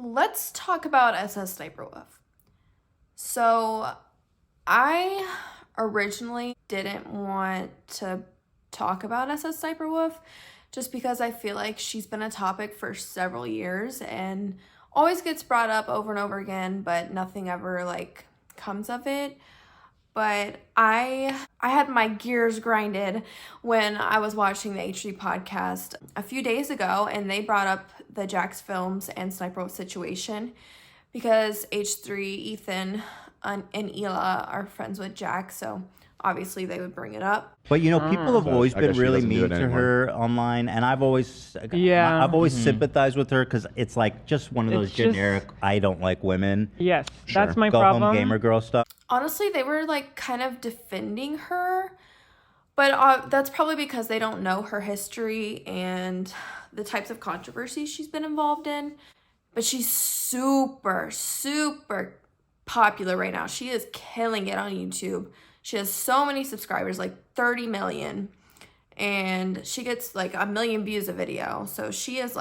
Let's talk about SssniperWolf. So, I originally didn't want to talk about SssniperWolf just because I feel like she's been a topic for several years and always gets brought up over and over again, but nothing ever comes of it. But I had my gears grinded when I was watching the H3 podcast a few days ago, and they brought up the Jax Films and SssniperWolf situation because H3, Ethan, and Ela are friends with Jax, so obviously they would bring it up. But people have always been really mean to her online, and I've always sympathized with her because it's like just one of those generic I don't like women. Yes, that's my Go problem. home gamer girl stuff. Honestly, they were kind of defending her, but that's probably because they don't know her history and the types of controversies she's been involved in. But she's super, super popular right now. She is killing it on YouTube. She has so many subscribers, 30 million, and she gets 1 million views a video. So she is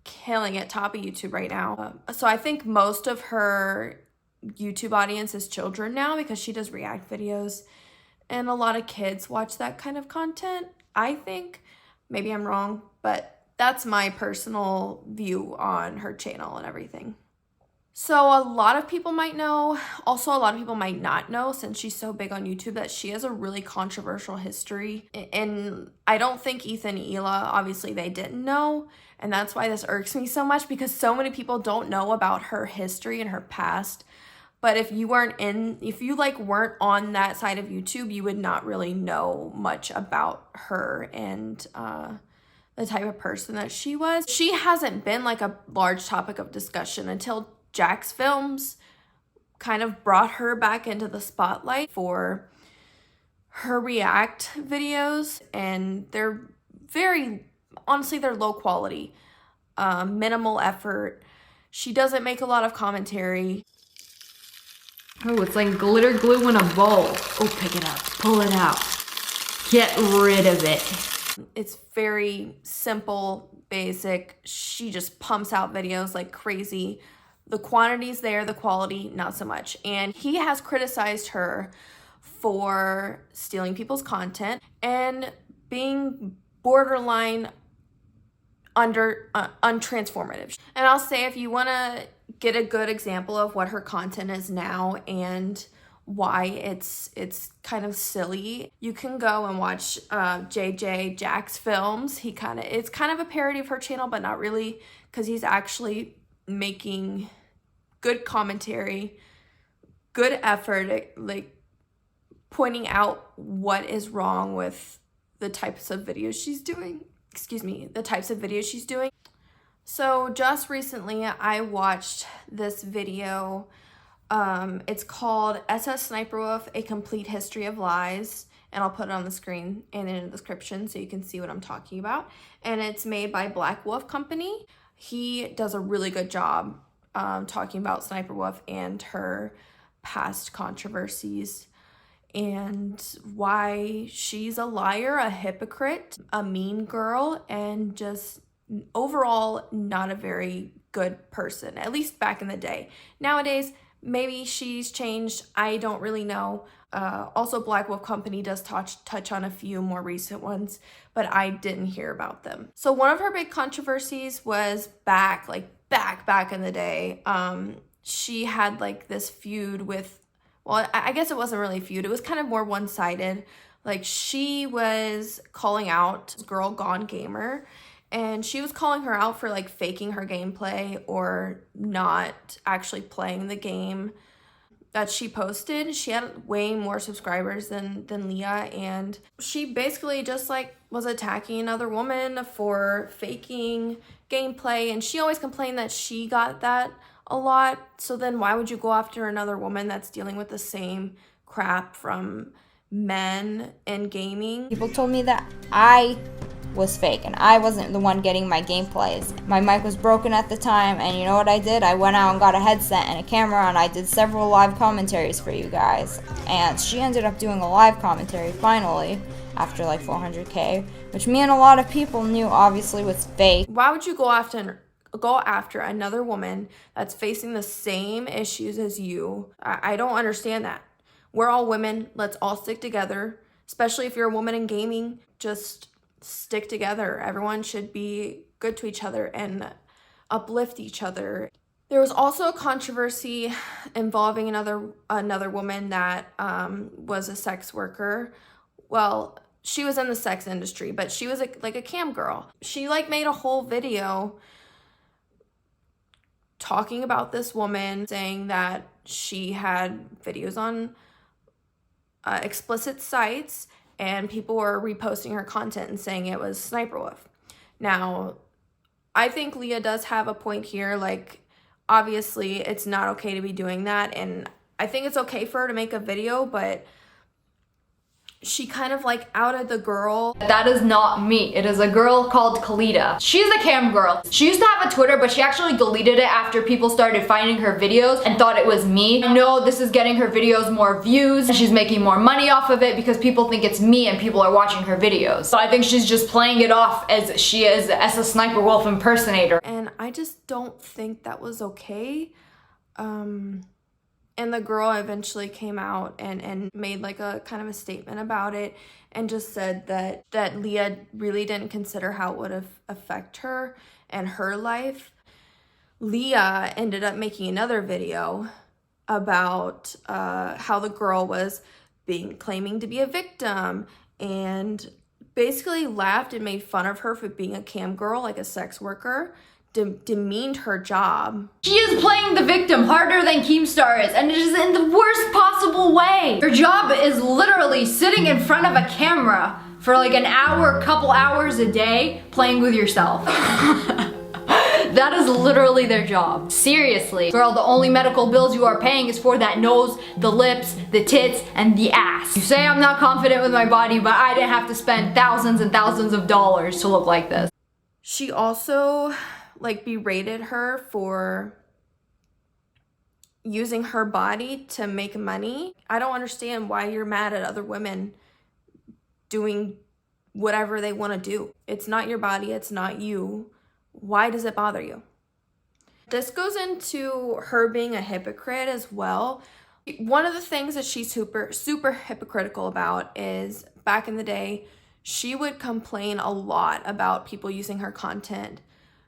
killing it, top of YouTube right now. So I think most of her YouTube audience is children now because she does react videos, and a lot of kids watch that kind of content. I think, maybe I'm wrong, but that's my personal view on her channel and everything. So a lot of people might know, also a lot of people might not know, since she's so big on YouTube, that she has a really controversial history. And I don't think Ethan and Ela, obviously they didn't know. And that's why this irks me so much, because so many people don't know about her history and her past. But if you weren't on that side of YouTube, you would not really know much about her and the type of person that she was. She hasn't been a large topic of discussion until Jax Films kind of brought her back into the spotlight for her react videos, and they're honestly, they're low quality, minimal effort. She doesn't make a lot of commentary. Oh, it's like glitter glue in a bowl. Oh, pick it up, pull it out, get rid of it. It's very simple, basic. She just pumps out videos like crazy. The quantity's there, the quality, not so much. And he has criticized her for stealing people's content and being borderline untransformative. And I'll say, if you want to get a good example of what her content is now and why it's kind of silly, you can go and watch JJ Jax Films. It's kind of a parody of her channel, but not really, because he's actually making good commentary, good effort at pointing out what is wrong with the types of videos she's doing. So just recently I watched this video. It's called SssniperWolf, A Complete History of Lies, and I'll put it on the screen and in the description so you can see what I'm talking about. And it's made by Black Wolf Company. He does a really good job talking about SssniperWolf and her past controversies and why she's a liar, a hypocrite, a mean girl, and just overall not a very good person, at least back in the day. Nowadays, maybe she's changed. I don't really know. Also, Black Wolf Company does touch on a few more recent ones, but I didn't hear about them. So one of her big controversies was back in the day. She had this feud with, well, I guess it wasn't really a feud. It was kind of more one-sided. She was calling out Girl Gone Gamer, and she was calling her out for faking her gameplay or not actually playing the game that she posted. She had way more subscribers than Leah, and she basically just was attacking another woman for faking gameplay, and she always complained that she got that a lot. So then why would you go after another woman that's dealing with the same crap from men in gaming? People told me that I was fake and I wasn't the one getting my gameplays. My mic was broken at the time, and you know what I did? I went out and got a headset and a camera, and I did several live commentaries for you guys. And she ended up doing a live commentary finally after 400K, which me and a lot of people knew obviously was fake. Why would you go after go after another woman that's facing the same issues as you. I don't understand that. We're all women. Let's all stick together, especially if you're a woman in gaming. Just stick together. Everyone should be good to each other and uplift each other. There was also a controversy involving another woman that was a sex worker. Well, she was in the sex industry, but she was like a cam girl. She like made a whole video talking about this woman, saying that she had videos on explicit sites and people were reposting her content and saying it was SssniperWolf. Now, I think Leah does have a point here. Like, obviously, it's not okay to be doing that, and I think it's okay for her to make a video, but she kind of like outed the girl. That is not me. It is a girl called Kalita. She's a cam girl. She used to have a Twitter, but she actually deleted it after people started finding her videos and thought it was me. I know this is getting her videos more views and she's making more money off of it because people think it's me and people are watching her videos. So I think she's just playing it off as she is a SssniperWolf impersonator. And I just don't think that was okay. And the girl eventually came out and made like a kind of a statement about it and just said that Leah really didn't consider how it would affect her and her life. Leah ended up making another video about how the girl was claiming to be a victim and basically laughed and made fun of her for being a cam girl, like a sex worker. Demeaned her job. She is playing the victim harder than Keemstar is, and it is in the worst possible way. Her job is literally sitting in front of a camera for like an hour, couple hours a day, playing with yourself. That is literally their job. Seriously. Girl, the only medical bills you are paying is for that nose, the lips, the tits, and the ass. You say I'm not confident with my body, but I didn't have to spend thousands and thousands of dollars to look like this. She also like berated her for using her body to make money. I don't understand why you're mad at other women doing whatever they want to do. It's not your body, it's not you. Why does it bother you? This goes into her being a hypocrite as well. One of the things that she's super hypocritical about is back in the day, she would complain a lot about people using her content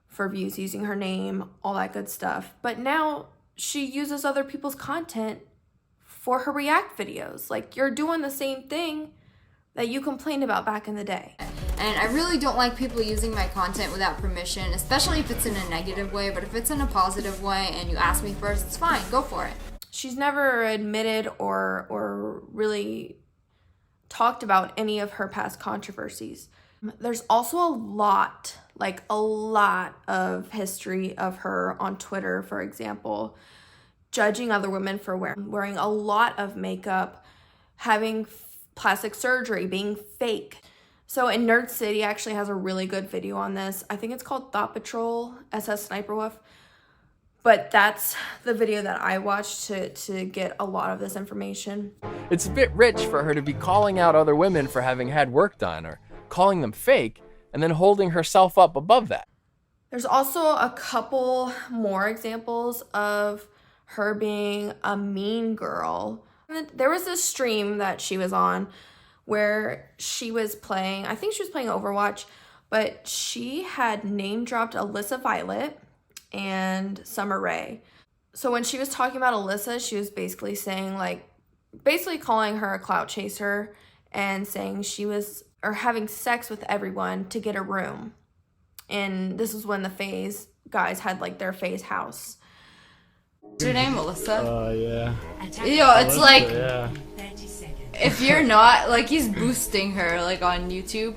for views, using her name, all that good stuff. But now she uses other people's content for her react videos. Like, you're doing the same thing that you complained about back in the day. And I really don't like people using my content without permission, especially if it's in a negative way, but if it's in a positive way and you ask me first, it's fine, go for it. She's never admitted or really talked about any of her past controversies. There's also a lot of history of her on Twitter, for example, judging other women for wearing a lot of makeup, having plastic surgery, being fake. So in Nerd City actually has a really good video on this. I think it's called THOT Patrol, SssniperWolf. But that's the video that I watched to get a lot of this information. It's a bit rich for her to be calling out other women for having had work done or calling them fake and then holding herself up above that. There's also a couple more examples of her being a mean girl. There was this stream that she was on where she was playing, I think she was playing Overwatch, but she had name dropped Alyssa Violet and Summer Rae. So when she was talking about Alyssa, she was basically saying basically calling her a clout chaser and saying she was having sex with everyone to get a room. And this was when the FaZe guys had their FaZe house. What's your name, Alyssa? Yeah. Yo, it's Alyssa, yeah. if you're not, he's boosting her, on YouTube.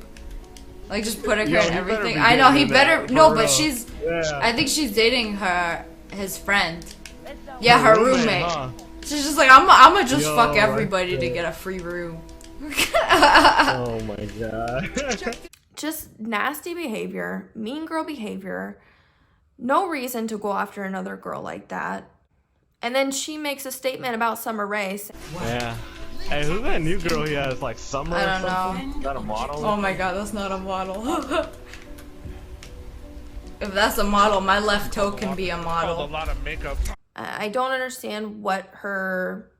Just putting her in everything. I know, he better, no, but she's, I think she's dating his friend. Yeah, her roommate. Huh? She's just I'ma just fuck everybody to get a free room. Oh my god. Just nasty behavior, mean girl behavior. No reason to go after another girl like that. And then she makes a statement about Summer Rae. Yeah. Hey, who's that new girl he has? Summer I don't or something? know. Is that a model? Oh my god, that's not a model. If that's a model, my left toe can be a model. A lot of makeup. I don't understand what her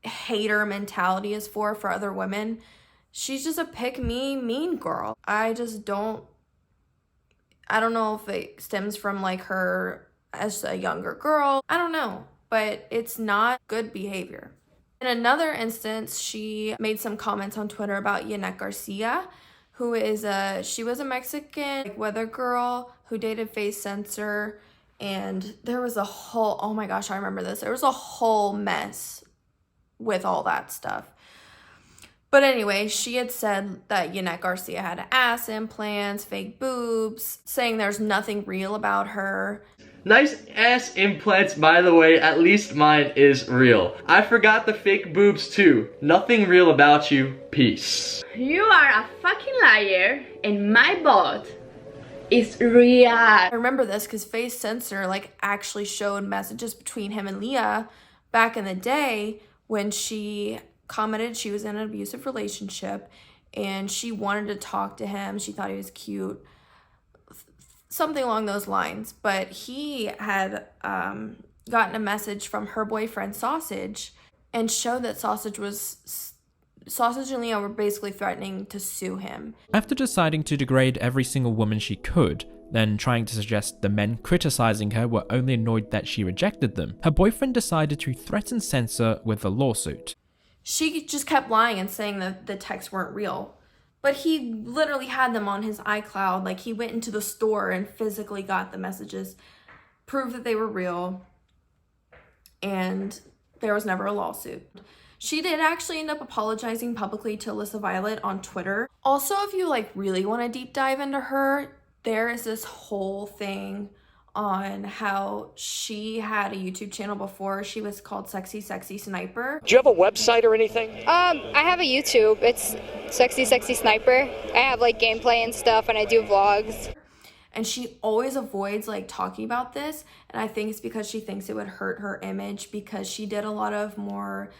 hater mentality is for other women. She's just a pick-me mean girl. I don't know if it stems from like her as a younger girl. I don't know, but it's not good behavior. In another instance, she made some comments on Twitter about Yannick Garcia, who is she was a Mexican weather girl who dated Face Censor, and there was a whole, oh my gosh, I remember this. There was a whole mess with all that stuff. But anyway, she had said that Yannick Garcia had ass implants, fake boobs, saying there's nothing real about her. Nice ass implants, by the way, at least mine is real. I forgot the fake boobs too. Nothing real about you. Peace. You are a fucking liar, and my butt is real. I remember this because Face Censor like actually showed messages between him and Leah back in the day when she commented she was in an abusive relationship and she wanted to talk to him. She thought he was cute. Something along those lines. But he had gotten a message from her boyfriend Sausage and showed that Sausage and Leah were basically threatening to sue him. After deciding to degrade every single woman she could, then trying to suggest the men criticizing her were only annoyed that she rejected them, her boyfriend decided to threaten Censor with a lawsuit. She just kept lying and saying that the texts weren't real. But he literally had them on his iCloud. Like, he went into the store and physically got the messages, proved that they were real, and there was never a lawsuit. She did actually end up apologizing publicly to Alyssa Violet on Twitter. Also, if you like really want to deep dive into her, there is this whole thing on how she had a YouTube channel before. She was called Sexy Sniper. Do you have a website or anything? I have a YouTube. It's Sexy Sniper. I have like gameplay and stuff, and I do vlogs. And she always avoids like talking about this, and I think it's because she thinks it would hurt her image, because she did a lot of more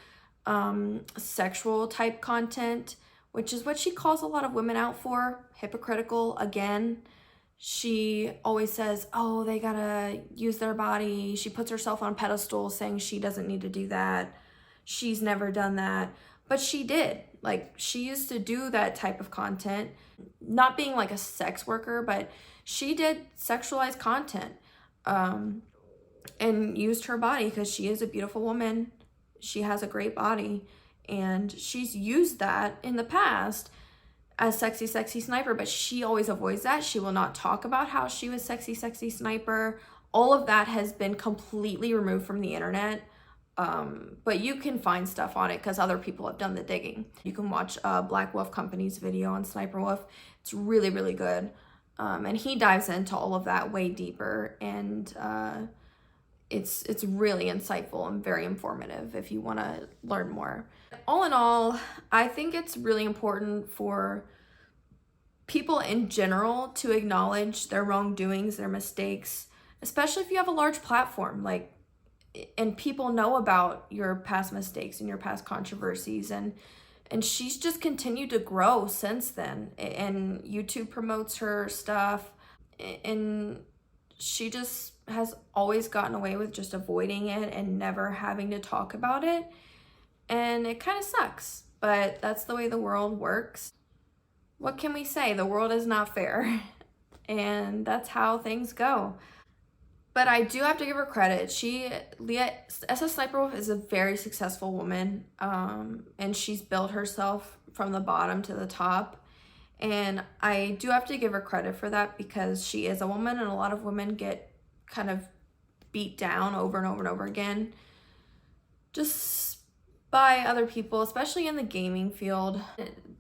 sexual type content, which is what she calls a lot of women out for. Hypocritical again. She always says, oh, they gotta use their body. She puts herself on a pedestal saying she doesn't need to do that. She's never done that. But she did. Like, she used to do that type of content. Not being like a sex worker, but she did sexualized content and used her body because she is a beautiful woman. She has a great body. And she's used that in the past as Sexy Sniper, but she always avoids that. She will not talk about how she was Sexy Sniper. All of that has been completely removed from the internet, but you can find stuff on it because other people have done the digging. You can watch Black Wolf Company's video on SssniperWolf. It's really, really good, and he dives into all of that way deeper, and it's really insightful and very informative if you want to learn more. All in all, I think it's really important for people in general to acknowledge their wrongdoings, their mistakes, especially if you have a large platform, like, and people know about your past mistakes and your past controversies, and she's just continued to grow since then, and YouTube promotes her stuff, and she just has always gotten away with just avoiding it and never having to talk about it. And it kind of sucks, but that's the way the world works. What can we say? The world is not fair, and that's how things go. But I do have to give her credit. SssniperWolf is a very successful woman, and she's built herself from the bottom to the top. And I do have to give her credit for that because she is a woman, and a lot of women get kind of beat down over and over and over again. Just by other people, especially in the gaming field.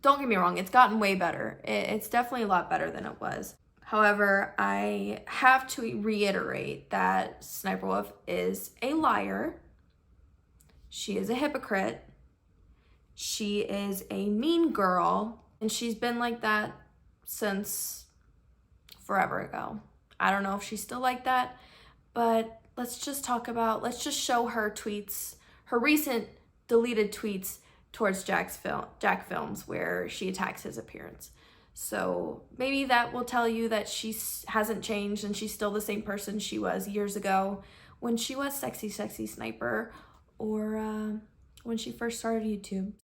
Don't get me wrong, it's gotten way better. It's definitely a lot better than it was. However, I have to reiterate that SssniperWolf is a liar. She is a hypocrite. She is a mean girl, and she's been like that since forever ago. I don't know if she's still like that, but let's just show her tweets, her recent deleted tweets towards Jack Films where she attacks his appearance. So maybe that will tell you that she hasn't changed and she's still the same person she was years ago when she was Sexy Sniper, or when she first started YouTube.